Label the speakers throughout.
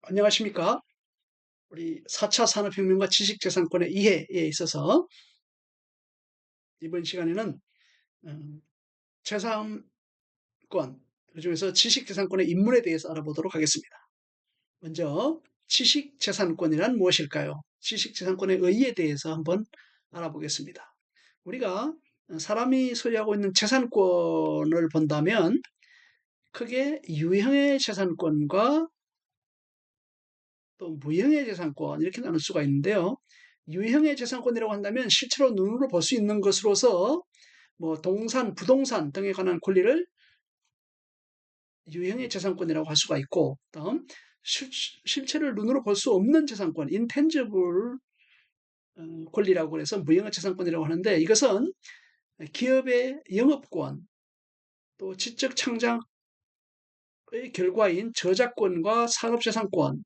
Speaker 1: 안녕하십니까? 우리 4차 산업혁명과 지식재산권의 이해에 있어서 이번 시간에는 음, 재산권, 그중에서 지식재산권의 입문에 대해서 알아보도록 하겠습니다. 먼저 지식재산권이란 무엇일까요? 지식재산권의 의의에 대해서 한번 알아보겠습니다. 우리가 사람이 소유하고 있는 재산권을 본다면 크게 유형의 재산권과 또 무형의 재산권 이렇게 나눌 수가 있는데요. 유형의 재산권이라고 한다면 실제로 눈으로 볼 수 있는 것으로서 뭐 동산, 부동산 등에 관한 권리를 유형의 재산권이라고 할 수가 있고, 다음 실체를 눈으로 볼 수 없는 재산권, intangible 권리라고 해서 무형의 재산권이라고 하는데, 이것은 기업의 영업권, 또 지적 창작의 결과인 저작권과 산업재산권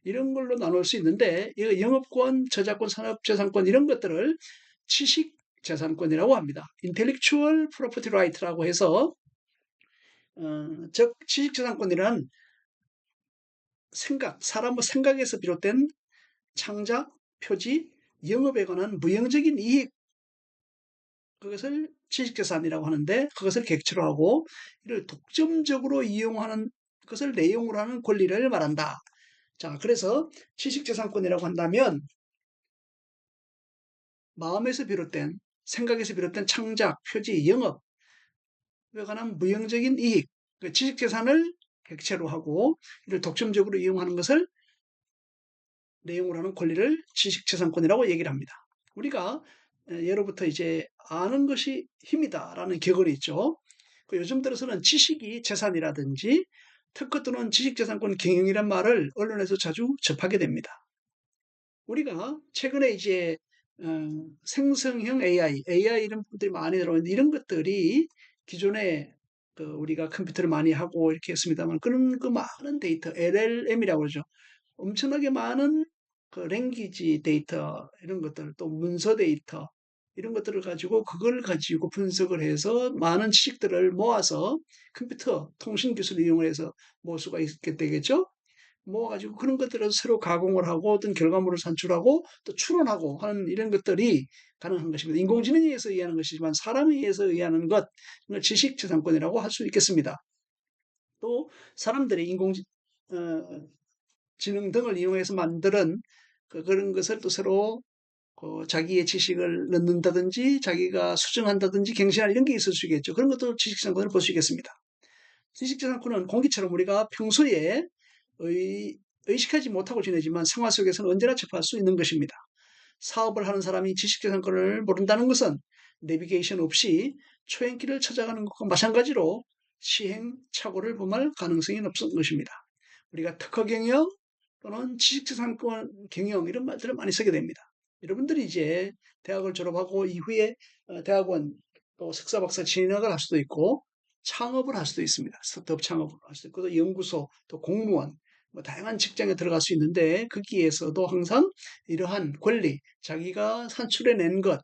Speaker 1: 이런 걸로 나눌 수 있는데, 이 영업권, 저작권, 산업재산권 이런 것들을 지식재산권이라고 합니다. intellectual property right라고 해서 즉 지식재산권이란 생각, 사람의 생각에서 비롯된 창작, 표지, 영업에 관한 무형적인 이익, 그것을 지식재산이라고 하는데 그것을 객체로 하고 이를 독점적으로 이용하는 것을 내용으로 하는 권리를 말한다. 자, 그래서 지식재산권이라고 한다면 마음에서 비롯된, 생각에서 비롯된 창작, 표지, 영업에 관한 무형적인 이익, 그 지식재산을 객체로 하고 이를 독점적으로 이용하는 것을 내용으로 하는 권리를 지식재산권이라고 얘기를 합니다. 우리가 예로부터 이제 아는 것이 힘이다라는 격언이 있죠. 요즘 들어서는 지식이 재산이라든지 특허 또는 지식재산권 경영이란 말을 언론에서 자주 접하게 됩니다. 우리가 최근에 이제 생성형 AI 이런 분들이 많이 들어오는데 이런 것들이 기존에 우리가 컴퓨터를 많이 하고 이렇게 했습니다만 그런 그 많은 데이터, LLM이라고 그러죠. 엄청나게 많은 그 랭귀지 데이터 이런 것들 또 문서 데이터 이런 것들을 가지고 그걸 가지고 분석을 해서 많은 지식들을 모아서 컴퓨터 통신 기술을 이용해서 모을 수가 있게 되겠죠. 모아가지고 그런 것들을 새로 가공을 하고 어떤 결과물을 산출하고 또 추론하고 하는 이런 것들이 가능한 것입니다. 인공지능에 의해서 의하는 것이지만 사람에 의해서 의하는 것, 지식재산권이라고 할 수 있겠습니다. 또 사람들이 지능 등을 이용해서 만드는 그런 것을 또 새로 자기의 지식을 넣는다든지 자기가 수정한다든지 갱신한 이런 게 있을 수 있겠죠. 그런 것도 지식재산권을 볼 수 있겠습니다. 지식재산권은 공기처럼 우리가 평소에 의식하지 못하고 지내지만 생활 속에서는 언제나 접할 수 있는 것입니다. 사업을 하는 사람이 지식재산권을 모른다는 것은 내비게이션 없이 초행길을 찾아가는 것과 마찬가지로 시행착오를 범할 가능성이 높은 것입니다. 우리가 특허 경영 또는 지식재산권 경영 이런 말들을 많이 쓰게 됩니다. 여러분들이 이제 대학을 졸업하고 이후에 대학원 또 석사 박사 진학을 할 수도 있고 창업을 할 수도 있습니다. 스타트업 창업을 할 수도 있고 또 연구소 또 공무원 뭐 다양한 직장에 들어갈 수 있는데 거기에서도 항상 이러한 권리, 자기가 산출해낸 것,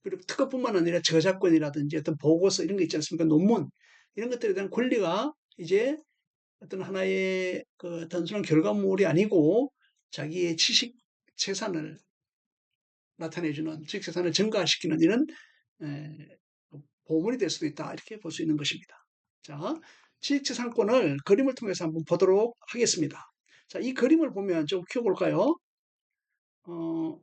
Speaker 1: 그리고 특허뿐만 아니라 저작권이라든지 어떤 보고서 이런 거 있지 않습니까? 논문 이런 것들에 대한 권리가 이제 어떤 하나의 그 단순한 결과물이 아니고 자기의 지식 재산을 나타내주는 지식 재산을 증가시키는 이런 보물이 될 수도 있다 이렇게 볼 수 있는 것입니다. 자, 지식재산권을 그림을 통해서 한번 보도록 하겠습니다. 자, 이 그림을 보면 좀 키워볼까요? 어,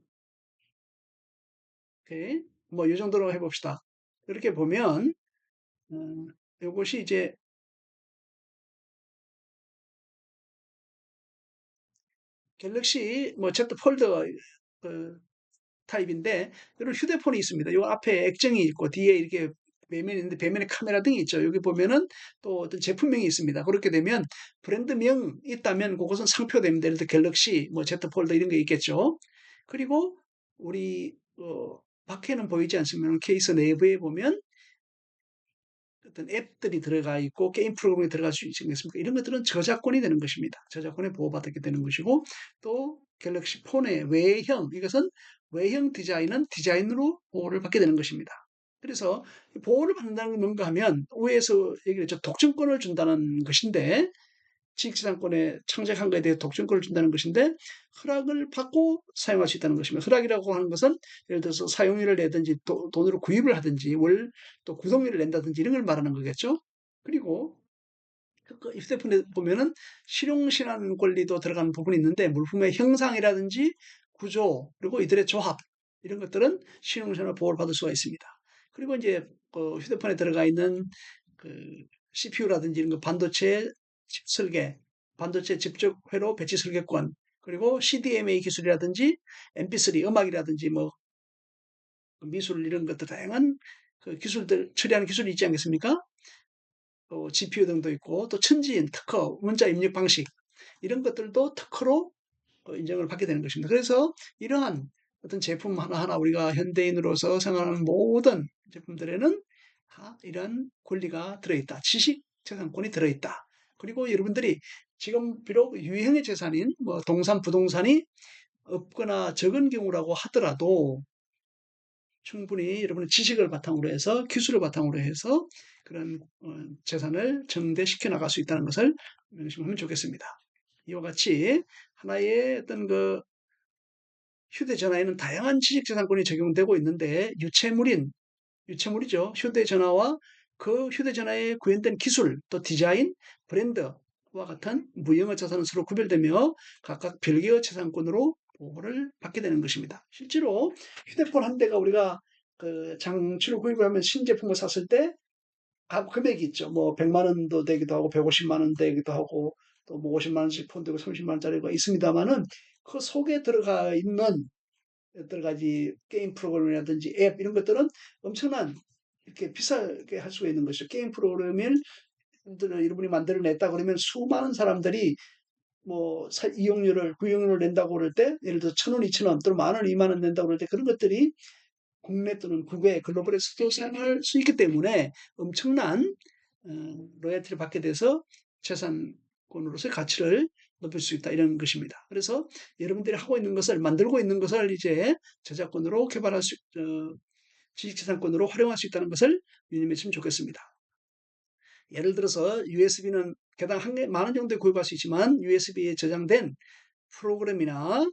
Speaker 1: 오케이. 뭐, 이 정도로 해봅시다. 이렇게 보면, 이것이 이제 갤럭시 뭐 Z 폴더 타입인데, 이런 휴대폰이 있습니다. 이 앞에 액정이 있고, 뒤에 이렇게 배면이 있는데, 배면에 카메라 등이 있죠. 여기 보면은 또 어떤 제품명이 있습니다. 그렇게 되면 브랜드명 있다면 그것은 상표됩니다. 예를 들어 갤럭시, 뭐 Z 폴더 이런 게 있겠죠. 그리고 우리, 밖에는 보이지 않지만 케이스 내부에 보면 어떤 앱들이 들어가 있고 게임 프로그램이 들어갈 수 있지 않겠습니까? 이런 것들은 저작권이 되는 것입니다. 저작권에 보호받게 되는 것이고 또 갤럭시 폰의 외형 이것은 외형 디자인은 디자인으로 보호를 받게 되는 것입니다. 그래서 보호를 받는다는 건 뭔가 하면 오해에서 얘기를 했죠. 독점권을 준다는 것인데 지식재산권에 창작한 것에 대해 독점권을 준다는 것인데 허락을 받고 사용할 수 있다는 것입니다. 허락이라고 하는 것은 예를 들어서 사용료를 내든지 돈으로 구입을 하든지 또 구독료를 낸다든지 이런 걸 말하는 거겠죠. 그리고 그 휴대폰에 보면은 실용신안 권리도 들어가는 부분이 있는데 물품의 형상이라든지 구조 그리고 이들의 조합 이런 것들은 실용신안 보호를 받을 수가 있습니다. 그리고 이제 그 휴대폰에 들어가 있는 그 CPU라든지 이런 거 반도체 칩 설계, 반도체 직접 회로 배치 설계권, 그리고 CDMA 기술이라든지 MP3 음악이라든지 뭐 미술 이런 것들 다양한 그 기술들 처리하는 기술이 있지 않겠습니까? 또 GPU 등도 있고 또 천지인 특허, 문자 입력 방식 이런 것들도 특허로 인정을 받게 되는 것입니다. 그래서 이러한 어떤 제품 하나하나 우리가 현대인으로서 생각하는 모든 제품들에는 다 이러한 권리가 들어있다. 지식 재산권이 들어있다. 그리고 여러분들이 지금 비록 유형의 재산인 뭐 동산, 부동산이 없거나 적은 경우라고 하더라도 충분히 여러분의 지식을 바탕으로 해서 기술을 바탕으로 해서 그런 재산을 증대시켜 나갈 수 있다는 것을 명심하면 좋겠습니다. 이와 같이 하나의 어떤 그 휴대전화에는 다양한 지식재산권이 적용되고 있는데 유체물이죠. 휴대전화와 그 휴대전화에 구현된 기술, 또 디자인, 브랜드와 같은 무형의 자산은 서로 구별되며 각각 별개의 재산권으로 보호를 받게 되는 것입니다. 실제로 휴대폰 한 대가 우리가 그 장치로 구입을 하면 신제품을 샀을 때 금액이 있죠. 뭐 100만 원도 되기도 하고 150만 원 되기도 하고 또 뭐 50만 원씩 폰되고 30만 원짜리가 있습니다만은 그 속에 들어가 있는 여러 가지 게임 프로그램이라든지 앱 이런 것들은 엄청난 이렇게 비싸게 할 수가 있는 것이죠. 게임 프로그램을 여러분이 만들어냈다 그러면 수많은 사람들이 뭐 이용료를 구용료를 낸다고 그럴 때 예를 들어 1,000원, 2,000원 또는 만 원, 2만 원 낸다고 그럴 때 그런 것들이 국내 또는 국외 글로벌에서도 사용할 수 있기 때문에 엄청난 로열티를 받게 돼서 재산권으로서의 가치를 높일 수 있다 이런 것입니다. 그래서 여러분들이 하고 있는 것을 만들고 있는 것을 이제 저작권으로 개발할 수 지식재산권으로 활용할 수 있다는 것을 유념했으면 좋겠습니다. 예를 들어서 USB는 개당 만 원 정도에 구입할 수 있지만 USB에 저장된 프로그램이나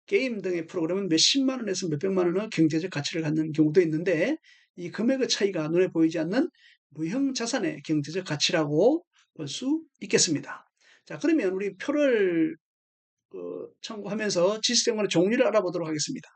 Speaker 1: 게임 등의 프로그램은 몇십만 원에서 몇백만 원의 경제적 가치를 갖는 경우도 있는데 이 금액의 차이가 눈에 보이지 않는 무형 자산의 경제적 가치라고 볼 수 있겠습니다. 자, 그러면 우리 표를 참고하면서 지식재산권의 종류를 알아보도록 하겠습니다.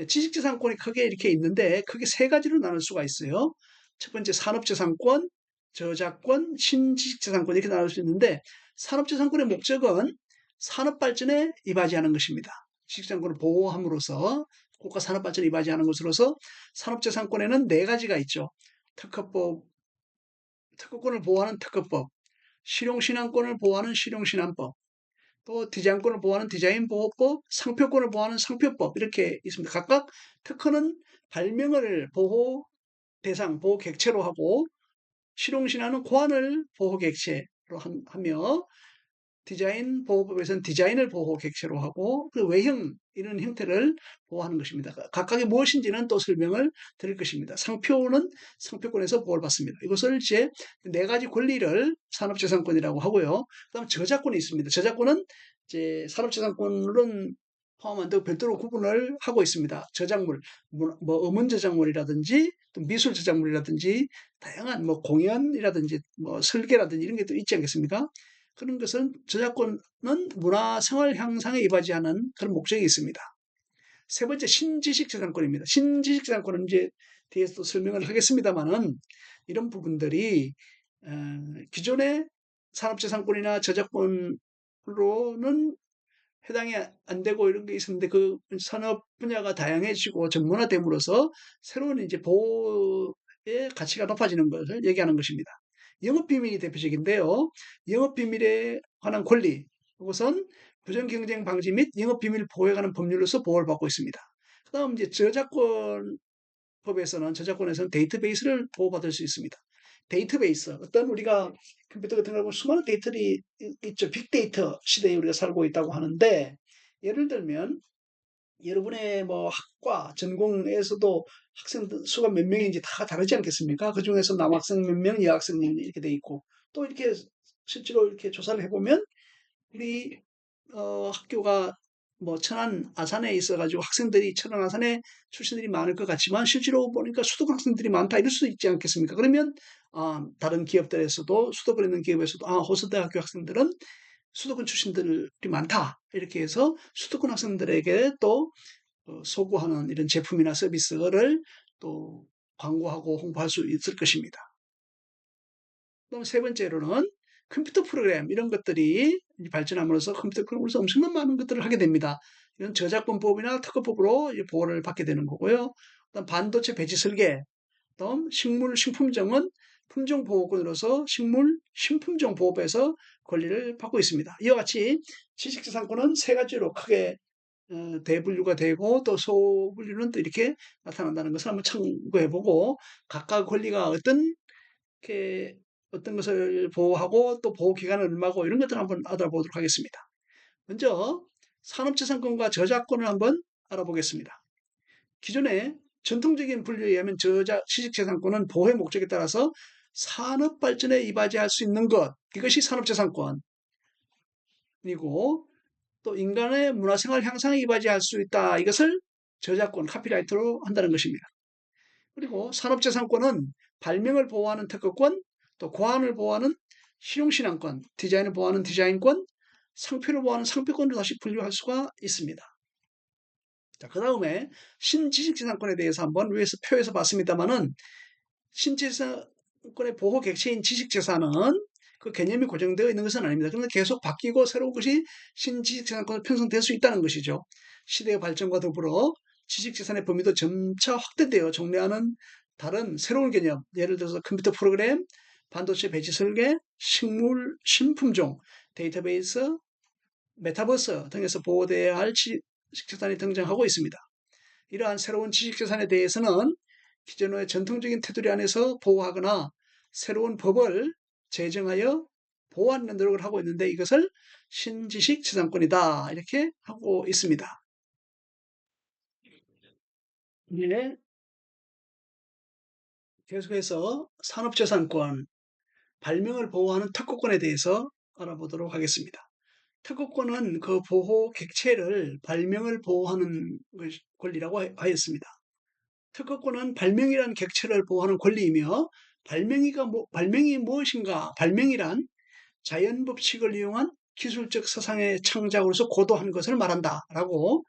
Speaker 1: 지식재산권이 크게 이렇게 있는데 크게 세 가지로 나눌 수가 있어요. 첫 번째 산업재산권, 저작권, 신지식재산권 이렇게 나눌 수 있는데 산업재산권의 목적은 산업발전에 이바지하는 것입니다. 지식재산권을 보호함으로써 국가 산업발전에 이바지하는 것으로서 산업재산권에는 네 가지가 있죠. 특허권을 보호하는 특허법, 실용신안권을 보호하는 실용신안법, 또 디자인권을 보호하는 디자인보호법, 상표권을 보호하는 상표법 이렇게 있습니다. 각각 특허는 발명을 보호 대상, 보호 객체로 하고 실용신안은 고안을 보호 객체로 하며 디자인 보호법에서는 디자인을 보호 객체로 하고 그 외형 이런 형태를 보호하는 것입니다. 각각이 무엇인지는 또 설명을 드릴 것입니다. 상표는 상표권에서 보호를 받습니다. 이것을 이제 네 가지 권리를 산업재산권이라고 하고요. 그다음 저작권이 있습니다. 저작권은 이제 산업재산권은 포함한 데 별도로 구분을 하고 있습니다. 저작물, 뭐 음원 저작물이라든지 또 미술 저작물이라든지 다양한 뭐 공연이라든지 뭐 설계라든지 이런 게 또 있지 않겠습니까? 그런 것은 저작권은 문화 생활 향상에 이바지하는 그런 목적이 있습니다. 세 번째 신지식 재산권입니다. 신지식 재산권은 이제 뒤에서 또 설명을 하겠습니다만은 이런 부분들이 기존의 산업재산권이나 저작권으로는 해당이 안 되고 이런 게 있었는데 그 산업 분야가 다양해지고 전문화됨으로써 새로운 이제 보호의 가치가 높아지는 것을 얘기하는 것입니다. 영업비밀이 대표적인데요. 영업비밀에 관한 권리, 이것은 부정경쟁 방지 및 영업비밀 보호에 관한 법률로서 보호를 받고 있습니다. 그 다음 이제 저작권에서는 데이터베이스를 보호받을 수 있습니다. 데이터베이스, 어떤 우리가 컴퓨터 같은 걸 보면 수많은 데이터들이 있죠. 빅데이터 시대에 우리가 살고 있다고 하는데, 예를 들면, 여러분의 뭐 학과, 전공에서도 학생 수가 몇 명인지 다 다르지 않겠습니까? 그 중에서 남학생 몇 명, 여학생 몇 명 이렇게 돼 있고, 또 이렇게 실제로 이렇게 조사를 해보면 우리 학교가 뭐 천안 아산에 있어가지고 학생들이 천안 아산에 출신들이 많을 것 같지만 실제로 보니까 수도권 학생들이 많다 이럴 수도 있지 않겠습니까? 그러면 다른 기업들에서도 수도권에 있는 기업에서도 호서대학교 학생들은 수도권 출신들이 많다 이렇게 해서 수도권 학생들에게 또 소구하는 이런 제품이나 서비스를 또 광고하고 홍보할 수 있을 것입니다. 그럼 세 번째로는 컴퓨터 프로그램 이런 것들이 발전함으로써 컴퓨터 프로그램으로서 엄청난 많은 것들을 하게 됩니다. 이런 저작권법이나 특허법으로 보호를 받게 되는 거고요. 그다음 반도체 배치 설계, 그다음 식물 식품종은 품종보호권으로서 식물 신품종보호법에서 권리를 받고 있습니다. 이와 같이 지식재산권은 세 가지로 크게 대분류가 되고 또 소분류는 또 이렇게 나타난다는 것을 한번 참고해보고 각각 권리가 어떤 것을 보호하고 또 보호 기간은 얼마고 이런 것들을 한번 알아보도록 하겠습니다. 먼저 산업재산권과 저작권을 한번 알아보겠습니다. 기존에 전통적인 분류에 의하면 지식재산권은 보호의 목적에 따라서 산업 발전에 이바지할 수 있는 것, 이것이 산업재산권이고 또 인간의 문화생활 향상에 이바지할 수 있다. 이것을 저작권, 카피라이트로 한다는 것입니다. 그리고 산업재산권은 발명을 보호하는 특허권, 또 고안을 보호하는 실용신앙권, 디자인을 보호하는 디자인권, 상표를 보호하는 상표권으로 다시 분류할 수가 있습니다. 자, 그 다음에 신지식재산권에 대해서 한번 위에서 표에서 봤습니다만은 신지식재산권의 보호 객체인 지식재산은 그 개념이 고정되어 있는 것은 아닙니다. 그런데 계속 바뀌고 새로운 것이 신지식재산권으로 편성될 수 있다는 것이죠. 시대의 발전과 더불어 지식재산의 범위도 점차 확대되어 정례하는 다른 새로운 개념, 예를 들어서 컴퓨터 프로그램, 반도체 배치 설계, 식물 신품종, 데이터베이스, 메타버스 등에서 보호되어야 할 지식재산이 등장하고 있습니다. 이러한 새로운 지식재산에 대해서는 기존의 전통적인 테두리 안에서 보호하거나 새로운 법을 제정하여 보호하는 노력을 하고 있는데 이것을 신지식재산권이다 이렇게 하고 있습니다. 네, 계속해서 산업재산권, 발명을 보호하는 특허권에 대해서 알아보도록 하겠습니다. 특허권은 그 보호 객체를 발명을 보호하는 권리라고 하였습니다. 특허권은 발명이라는 객체를 보호하는 권리이며 발명이 무엇인가? 발명이란 자연 법칙을 이용한 기술적 사상의 창작으로서 고도한 것을 말한다라고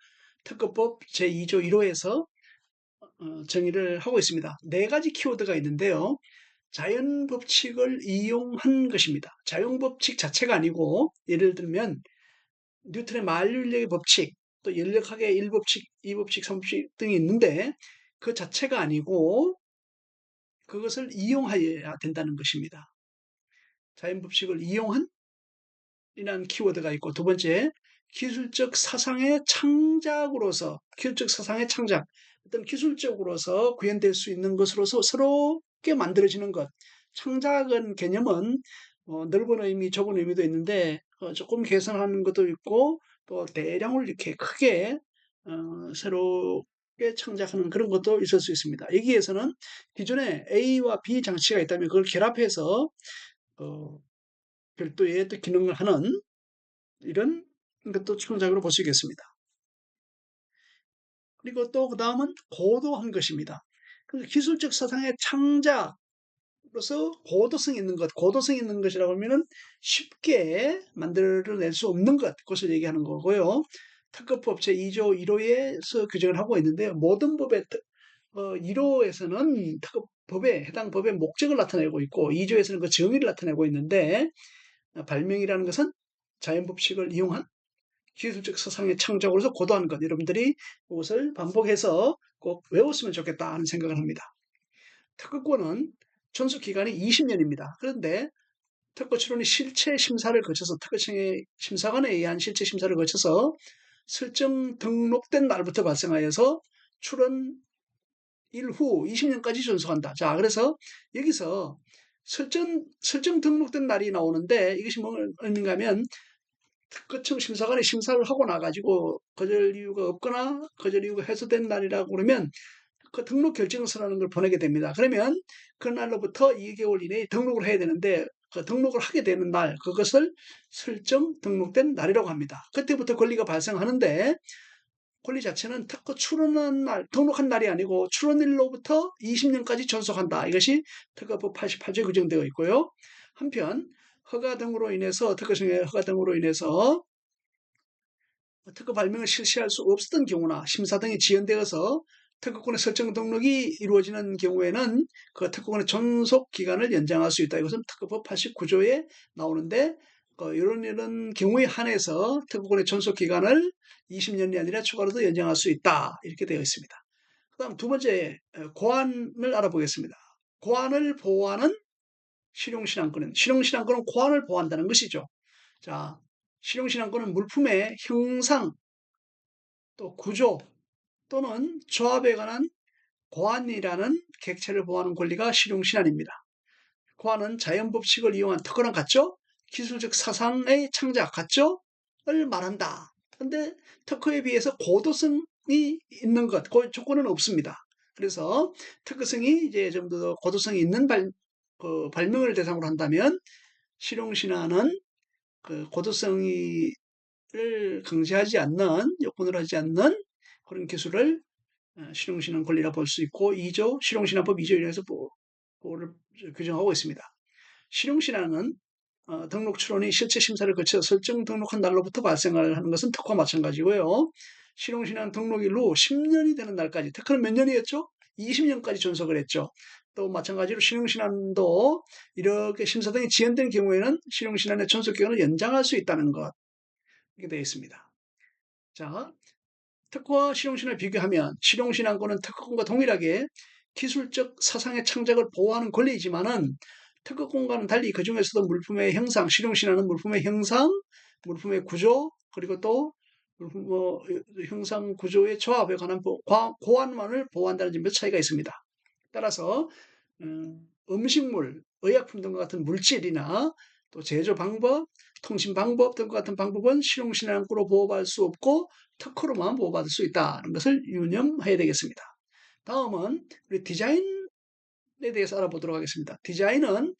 Speaker 1: 특허법 제2조 1호에서 정의를 하고 있습니다. 네 가지 키워드가 있는데요. 자연 법칙을 이용한 것입니다. 자연 법칙 자체가 아니고 예를 들면 뉴턴의 만류인력의 법칙, 또 연력학의 1법칙, 2법칙, 3법칙 등이 있는데 그 자체가 아니고 그것을 이용하여야 된다는 것입니다. 자연 법칙을 이용한 이라는 키워드가 있고 두 번째 기술적 사상의 창작으로서 기술적 사상의 창작 어떤 기술적으로서 구현될 수 있는 것으로서 새롭게 만들어지는 것 창작은 개념은 넓은 의미 좁은 의미도 있는데 조금 개선하는 것도 있고 또 대량을 이렇게 크게 새롭게 창작하는 그런 것도 있을 수 있습니다. 여기에서는 기존에 A와 B 장치가 있다면 그걸 결합해서 어, 별도의 또 기능을 하는 이런 것도 창작으로 볼 수 있겠습니다. 그리고 또 그 다음은 고도한 것입니다. 그래서 기술적 사상의 창작으로서 고도성 있는 것, 고도성 있는 것이라고 하면은 쉽게 만들어낼 수 없는 것, 그것을 얘기하는 거고요. 특허법 제2조 1호에서 규정을 하고 있는데요. 모든 법의 1호에서는 특허법에 해당 법의 목적을 나타내고 있고 2조에서는 그 정의를 나타내고 있는데 발명이라는 것은 자연 법칙을 이용한 기술적 사상의 창작으로서 고도한 것 여러분들이 이것을 반복해서 꼭 외웠으면 좋겠다 하는 생각을 합니다. 특허권은 존속 기간이 20년입니다. 그런데 특허 출원이 실체 심사를 거쳐서 특허청의 심사관에 의한 실체 심사를 거쳐서 설정 등록된 날부터 발생하여서 출원 일후 20년까지 존속한다. 자, 그래서 여기서 설정 등록된 날이 나오는데 이것이 뭔 의미인가 하면 특허청 심사관이 심사를 하고 나가지고 거절 이유가 없거나 거절 이유가 해소된 날이라고 그러면 그 등록 결정서라는 걸 보내게 됩니다. 그러면 그날로부터 2개월 이내에 등록을 해야 되는데 그 등록을 하게 되는 날, 그것을 설정 등록된 날이라고 합니다. 그때부터 권리가 발생하는데 권리 자체는 특허 출원한 날, 등록한 날이 아니고 출원일로부터 20년까지 존속한다. 이것이 특허법 88조에 규정되어 있고요. 한편 허가 등으로 인해서 특허청의 허가 등으로 인해서 특허 발명을 실시할 수 없었던 경우나 심사 등이 지연되어서 특허권의 설정 등록이 이루어지는 경우에는 그 특허권의 존속 기간을 연장할 수 있다. 이것은 특허법 89조에 나오는데 이런 경우에 한해서 특허권의 존속 기간을 20년이 아니라 추가로도 연장할 수 있다. 이렇게 되어 있습니다. 그다음 두 번째 고안을 알아보겠습니다. 고안을 보호하는 실용신안권은 고안을 보호한다는 것이죠. 자, 실용신안권은 물품의 형상, 또 구조 또는 조합에 관한 고안이라는 객체를 보호하는 권리가 실용신안입니다. 고안은 자연법칙을 이용한 특허랑 같죠? 기술적 사상의 창작 같죠?를 말한다. 그런데 특허에 비해서 고도성이 있는 것, 그 조건은 없습니다. 그래서 특허성이 이제 좀 더 고도성이 있는 발명을 대상으로 한다면 실용신안은 그 고도성이 강제하지 않는, 요건을 하지 않는 그런 기술을 실용신안 권리라 볼 수 있고 2조 실용신안법 2조 1항에서 보호를 규정하고 있습니다. 실용신안은 등록 출원이 실체 심사를 거쳐 설정 등록한 날로부터 발생을 하는 것은 특허와 마찬가지고요. 실용신안 등록일 후 10년이 되는 날까지, 특허는 몇 년이었죠? 20년까지 존속을 했죠. 또 마찬가지로 실용신안도 이렇게 심사 등이 지연된 경우에는 실용신안의 존속기간을 연장할 수 있다는 것, 이렇게 되어 있습니다. 자, 특허와 실용신안을 비교하면 실용신안권은 특허권과 동일하게 기술적 사상의 창작을 보호하는 권리이지만은 특허권과는 달리 그 중에서도 물품의 형상, 실용신안은 물품의 형상, 물품의 구조, 그리고 또 물품 형상 구조의 조합에 관한 고안만을 보호한다는 점에서 차이가 있습니다. 따라서 음식물, 의약품 등과 같은 물질이나 또 제조 방법, 통신 방법 등과 같은 방법은 실용신안권으로 보호받을 수 없고 특허로만 보호받을 수 있다는 것을 유념해야 되겠습니다. 다음은 우리 디자인에 대해서 알아보도록 하겠습니다. 디자인은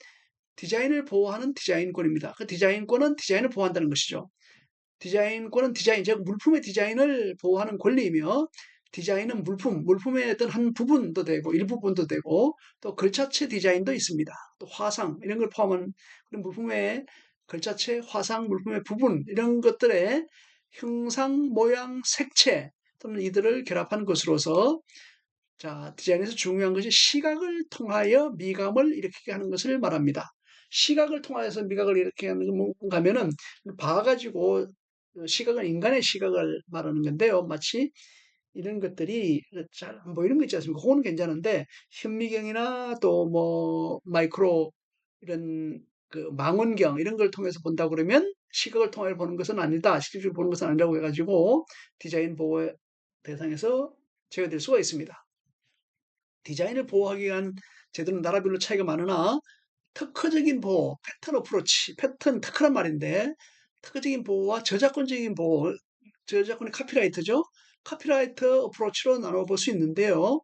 Speaker 1: 디자인을 보호하는 디자인권입니다. 그 디자인권은 디자인을 보호한다는 것이죠. 디자인권은 디자인, 즉 물품의 디자인을 보호하는 권리이며 디자인은 물품의 어떤 한 부분도 되고 일부분도 되고 또 글자체 디자인도 있습니다. 또 화상 이런 걸 포함한 그런 물품의 글자체, 화상, 물품의 부분 이런 것들의 형상, 모양, 색채 또는 이들을 결합한 것으로서 자, 디자인에서 중요한 것이 시각을 통하여 미감을 일으키게 하는 것을 말합니다. 시각을 통하여서 미각을 일으키게 하는 건 뭔가 하면은 봐가지고 시각은 인간의 시각을 말하는 건데요. 마치 이런 것들이 잘 안 보이는 거 있지 않습니까? 그거는 괜찮은데 현미경이나 또 뭐 마이크로 이런 그 망원경 이런 걸 통해서 본다 그러면 시각을 통하여 보는 것은 아니다. 실질적으로 보는 것은 아니라고 해가지고 디자인 보호 대상에서 제외될 수가 있습니다. 디자인을 보호하기 위한 제도는 나라별로 차이가 많으나 특허적인 보호, 패턴 어프로치, 패턴 특허란 말인데 특허적인 보호와 저작권적인 보호, 저작권이 카피라이트죠. 카피라이트 어프로치로 나눠볼 수 있는데요.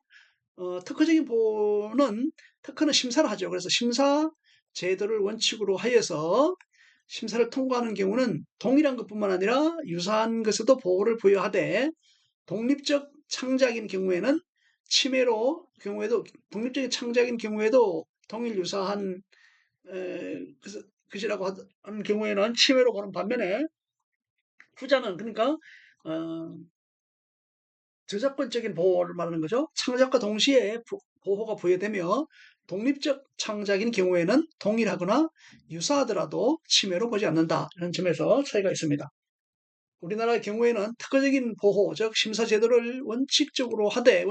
Speaker 1: 특허적인 보호는 특허는 심사를 하죠. 그래서 심사 제도를 원칙으로 하여서 심사를 통과하는 경우는 동일한 것뿐만 아니라 유사한 것에도 보호를 부여하되 독립적 창작인 경우에는 침해로 경우에도 독립적인 창작인 경우에도 동일 유사한 것이라고 하는 경우에는 침해로 보는 반면에 후자는 그러니까 저작권적인 보호를 말하는 거죠. 창작과 동시에 보호가 부여되며 독립적 창작인 경우에는 동일하거나 유사하더라도 침해로 보지 않는다. 이런 점에서 차이가 있습니다. 우리나라의 경우에는 특허적인 보호, 즉 심사 제도를 원칙으로 하되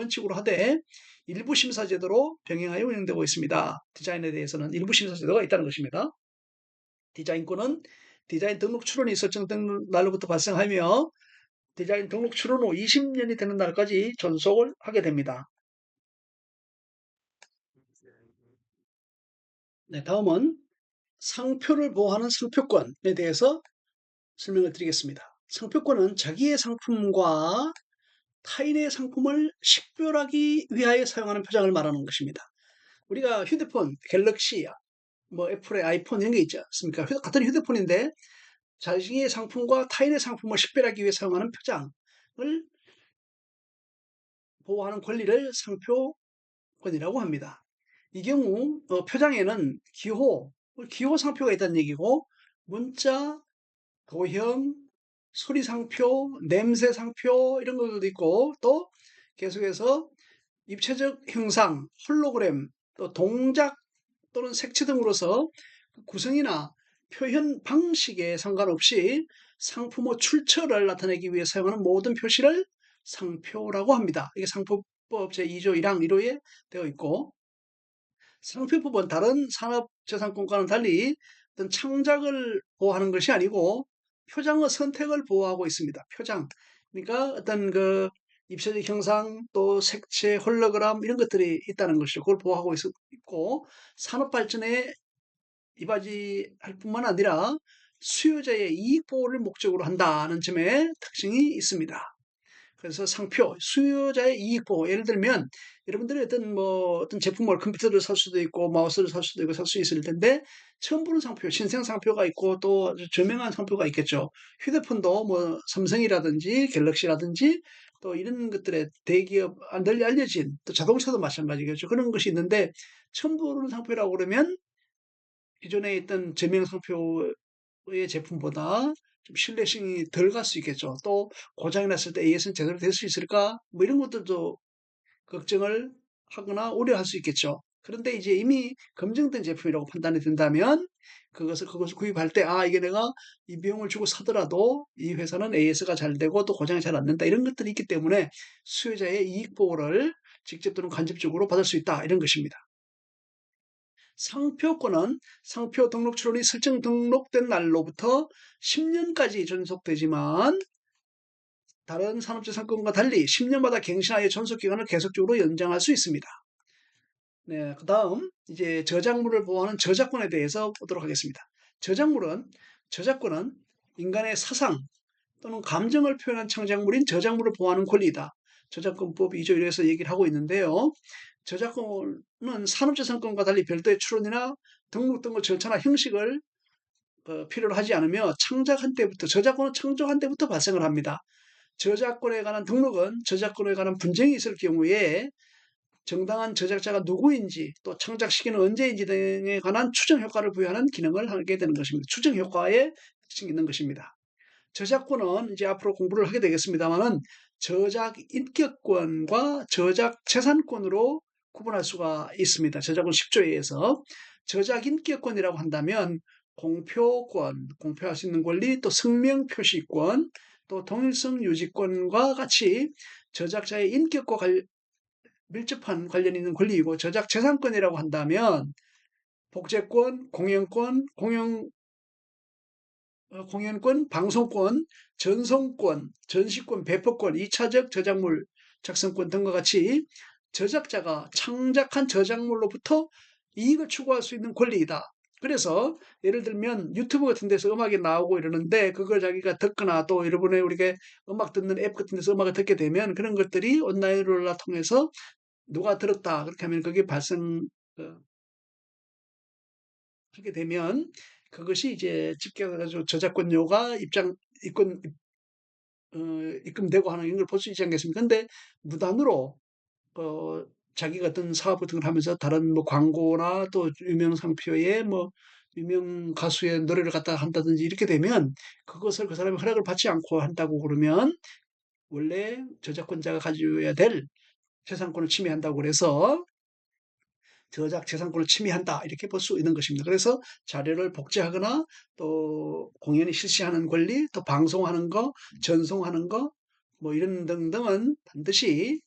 Speaker 1: 일부 심사 제도로 병행하여 운영되고 있습니다. 디자인에 대해서는 일부 심사 제도가 있다는 것입니다. 디자인권은 디자인 등록 출원이 설정된 날로부터 발생하며 디자인 등록 출원 후 20년이 되는 날까지 존속을 하게 됩니다. 네, 다음은 상표를 보호하는 상표권에 대해서 설명을 드리겠습니다. 상표권은 자기의 상품과 타인의 상품을 식별하기 위하여 사용하는 표장을 말하는 것입니다. 우리가 휴대폰, 갤럭시, 뭐 애플의 아이폰 이런 게 있지 않습니까? 같은 휴대폰인데 자신의 상품과 타인의 상품을 식별하기 위해 사용하는 표장을 보호하는 권리를 상표권이라고 합니다. 이 경우 표장에는 기호 상표가 있다는 얘기고 문자, 도형, 소리 상표, 냄새 상표 이런 것들도 있고 또 계속해서 입체적 형상, 홀로그램, 또 동작 또는 색채 등으로서 구성이나 표현 방식에 상관없이 상품의 출처를 나타내기 위해 사용하는 모든 표시를 상표라고 합니다. 이게 상표법 제2조 1항 1호에 되어 있고 상표법은 다른 산업재산권과는 달리 어떤 창작을 보호하는 것이 아니고 표장의 선택을 보호하고 있습니다. 표장. 그러니까 어떤 그 입체적 형상 또 색채, 홀로그램 이런 것들이 있다는 것이죠. 그걸 보호하고 있고 산업 발전에 이바지할 뿐만 아니라 수요자의 이익 보호를 목적으로 한다는 점에 특징이 있습니다. 그래서 상표, 수요자의 이익 보호. 예를 들면 여러분들이 어떤 제품을 컴퓨터를 살 수도 있고 마우스를 살 수도 있고 살 수 있을 텐데 처음 보는 상표, 신생 상표가 있고 또 아주 저명한 상표가 있겠죠. 휴대폰도 뭐 삼성이라든지 갤럭시라든지 또 이런 것들의 대기업 널리 알려진 또 자동차도 마찬가지겠죠. 그런 것이 있는데 처음 보는 상표라고 그러면 기존에 있던 저명 상표의 제품보다 좀 신뢰성이 덜 갈 수 있겠죠. 또 고장이 났을 때 AS는 제대로 될 수 있을까? 뭐 이런 것들도 걱정을 하거나 우려할 수 있겠죠. 그런데 이제 이미 검증된 제품이라고 판단이 된다면 그것을 구입할 때, 아, 이게 내가 이 비용을 주고 사더라도 이 회사는 AS가 잘 되고 또 고장이 잘 안 된다. 이런 것들이 있기 때문에 수요자의 이익 보호를 직접 또는 간접적으로 받을 수 있다. 이런 것입니다. 상표권은 상표 등록 출원이 설정 등록된 날로부터 10년까지 존속되지만 다른 산업재산권과 달리 10년마다 갱신하여 존속기간을 계속적으로 연장할 수 있습니다. 네, 그 다음 이제 저작물을 보호하는 저작권에 대해서 보도록 하겠습니다. 저작권은 인간의 사상 또는 감정을 표현한 창작물인 저작물을 보호하는 권리이다. 저작권법 2조 1에서 얘기를 하고 있는데요. 저작권은 산업재산권과 달리 별도의 출원이나 등록 등의 절차나 형식을 필요로 하지 않으며 창작한 때부터 저작권은 창조한 때부터 발생을 합니다. 저작권에 관한 등록은 저작권에 관한 분쟁이 있을 경우에 정당한 저작자가 누구인지 또 창작 시기는 언제인지 등에 관한 추정 효과를 부여하는 기능을 하게 되는 것입니다. 추정 효과에 특징이 있는 것입니다. 저작권은 이제 앞으로 공부를 하게 되겠습니다만은 저작 인격권과 저작 재산권으로 구분할 수가 있습니다. 저작권 10조에 의해서 저작 인격권이라고 한다면 공표권, 공표할 수 있는 권리, 또 성명 표시권, 또 동일성 유지권과 같이 저작자의 인격과 밀접한 관련이 있는 권리이고 저작 재산권이라고 한다면 복제권, 공연권, 방송권, 전송권, 전시권, 배포권, 2차적 저작물 작성권 등과 같이 저작자가 창작한 저작물로부터 이익을 추구할 수 있는 권리이다. 그래서 예를 들면 유튜브 같은 데서 음악이 나오고 이러는데 그걸 자기가 듣거나 또 여러분의 우리가 음악 듣는 앱 같은 데서 음악을 듣게 되면 그런 것들이 온라인으로 통해서 누가 들었다 그렇게 하면 그게 하게 되면 그것이 이제 집계해가지고 저작권료가 어, 입금되고 하는 이런 걸 볼 수 있지 않겠습니까? 근데 무단으로 어, 자기가 어떤 사업 같은 걸 하면서 다른 뭐 광고나 또 유명 상표에 뭐 유명 가수의 노래를 갖다 한다든지 이렇게 되면 그것을 그 사람이 허락을 받지 않고 한다고 그러면 원래 저작권자가 가져야 될 재산권을 침해한다고 그래서 저작 재산권을 침해한다 이렇게 볼 수 있는 것입니다. 그래서 자료를 복제하거나 또 공연이 실시하는 권리, 또 방송하는 거, 전송하는 거, 뭐 이런 등등은 반드시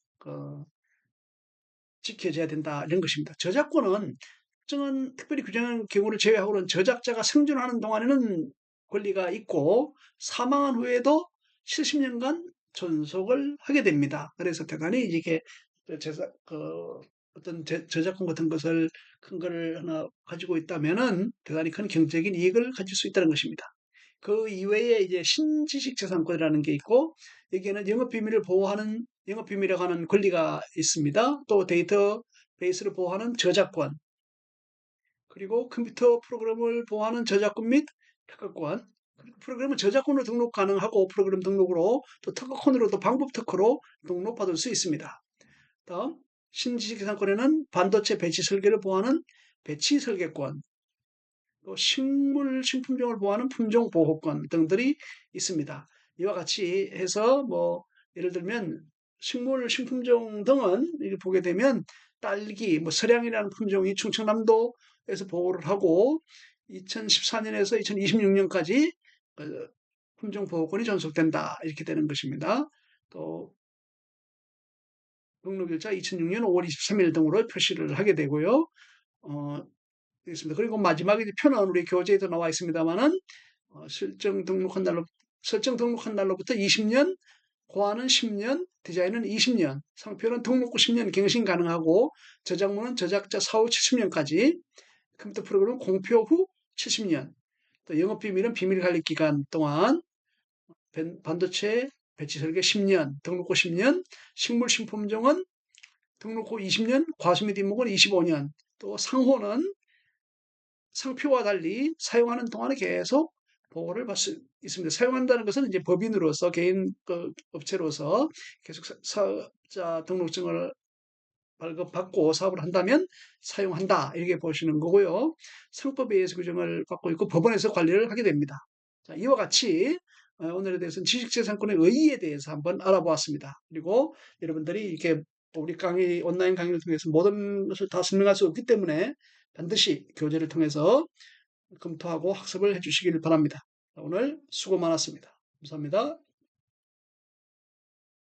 Speaker 1: 지켜져야 된다 이런 것입니다. 저작권은 특정한 특별히 규정한 경우를 제외하고는 저작자가 생존하는 동안에는 권리가 있고 사망한 후에도 70년간 존속을 하게 됩니다. 그래서 대단히 이게 어떤 저작권 같은 것을 큰 거를 하나 가지고 있다면은 대단히 큰 경제적인 이익을 가질 수 있다는 것입니다. 그 이외에 이제 신지식 재산권이라는 게 있고 여기에는 영업 비밀을 보호하는 영업 비밀이라고 하는 권리가 있습니다. 또 데이터 베이스를 보호하는 저작권, 그리고 컴퓨터 프로그램을 보호하는 저작권 및 특허권, 프로그램은 저작권으로 등록 가능하고 프로그램 등록으로 또 특허권으로도 방법 특허로 등록받을 수 있습니다. 다음 신지식재산권에는 반도체 배치 설계를 보호하는 배치 설계권, 또 식물 식품종을 보호하는 품종 보호권 등들이 있습니다. 이와 같이 해서 뭐 예를 들면 식물 식품종 등은 이렇게 보게 되면 딸기, 뭐 서량이라는 품종이 충청남도에서 보호를 하고 2014년에서 2026년까지 품종 보호권이 존속된다 이렇게 되는 것입니다. 또 등록일자 2006년 5월 23일 등으로 표시를 하게 되고요. 어, 있습니다. 그리고 마지막에 표는 우리 교재에도 나와 있습니다만은 설정 등록한 날로부터 20년, 고안은 10년, 디자인은 20년, 상표는 등록 후 10년 갱신 가능하고 저작물은 저작자 사후 70년까지, 컴퓨터 프로그램은 공표 후 70년, 또 영업비밀은 비밀관리 기간 동안, 반도체 배치 설계 10년, 등록 후 10년, 식물 신품종은 등록 후 20년, 과수 및 임목은 25년, 또 상호는 상표와 달리 사용하는 동안에 계속 보호를 받을 수 있습니다. 사용한다는 것은 이제 법인으로서 개인 업체로서 계속 사업자 등록증을 발급받고 사업을 한다면 사용한다 이렇게 보시는 거고요. 상법에 의해서 규정을 받고 있고 법원에서 관리를 하게 됩니다. 자, 이와 같이 오늘에 대해서는 지식재산권의 의의에 대해서 한번 알아보았습니다. 그리고 여러분들이 이렇게 우리 강의 온라인 강의를 통해서 모든 것을 다 설명할 수 없기 때문에 반드시 교재를 통해서 검토하고 학습을 해주시길 바랍니다. 오늘 수고 많았습니다. 감사합니다.